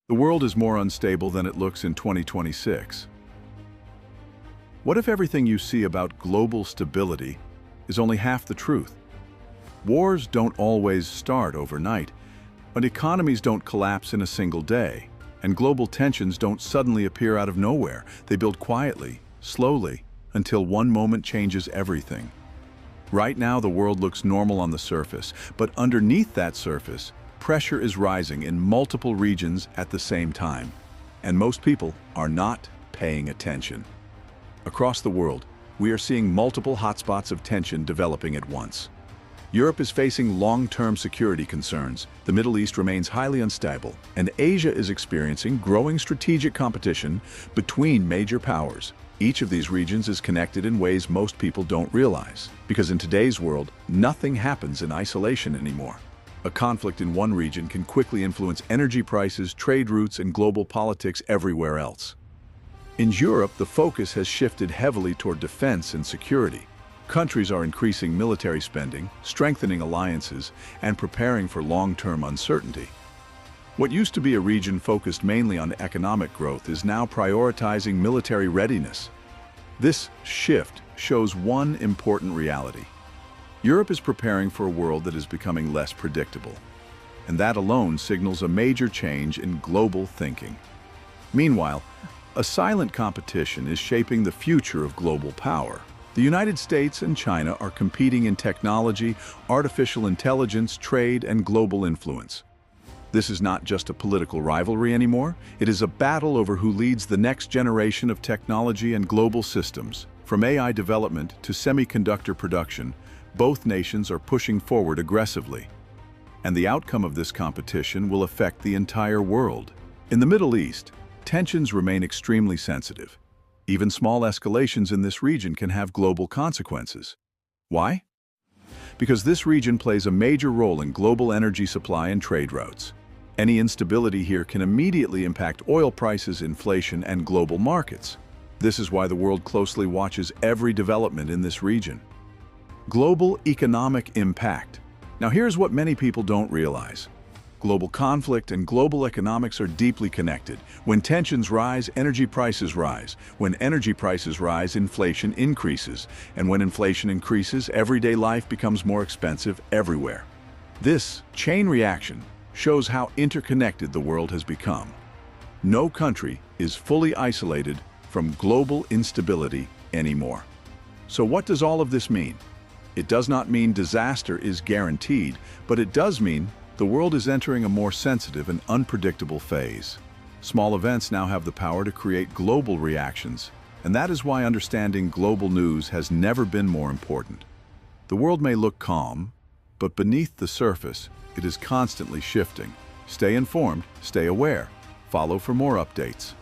The world is more unstable than it looks in 2026. What if everything you see about global stability is only half the truth? Wars don't always start overnight, but economies don't collapse in a single day, and global tensions don't suddenly appear out of nowhere. They build quietly, slowly, until one moment changes everything. Right now, the world looks normal on the surface, but underneath that surface, pressure is rising in multiple regions at the same time, and most people are not paying attention. Across the world, we are seeing multiple hotspots of tension developing at once. Europe is facing long-term security concerns, the Middle East remains highly unstable, and Asia is experiencing growing strategic competition between major powers. Each of these regions is connected in ways most people don't realize, because in today's world, nothing happens in isolation anymore. A conflict in one region can quickly influence energy prices, trade routes, and global politics everywhere else. In Europe, the focus has shifted heavily toward defense and security. Countries are increasing military spending, strengthening alliances, and preparing for long-term uncertainty. What used to be a region focused mainly on economic growth is now prioritizing military readiness. This shift shows one important reality. Europe is preparing for a world that is becoming less predictable, and that alone signals a major change in global thinking. Meanwhile, a silent competition is shaping the future of global power. The United States and China are competing in technology, artificial intelligence, trade, and global influence. This is not just a political rivalry anymore, it is a battle over who leads the next generation of technology and global systems. From AI development to semiconductor production, both nations are pushing forward aggressively. And the outcome of this competition will affect the entire world. In the Middle East, tensions remain extremely sensitive. Even small escalations in this region can have global consequences. Why? Because this region plays a major role in global energy supply and trade routes. Any instability here can immediately impact oil prices, inflation, and global markets. This is why the world closely watches every development in this region. Global economic impact. Now here's what many people don't realize. Global conflict and global economics are deeply connected. When tensions rise, energy prices rise. When energy prices rise, inflation increases. And when inflation increases, everyday life becomes more expensive everywhere. This chain reaction shows how interconnected the world has become. No country is fully isolated from global instability anymore. So what does all of this mean? It does not mean disaster is guaranteed, but it does mean the world is entering a more sensitive and unpredictable phase. Small events now have the power to create global reactions, and that is why understanding global news has never been more important. The world may look calm, but beneath the surface, it is constantly shifting. Stay informed, stay aware. Follow for more updates.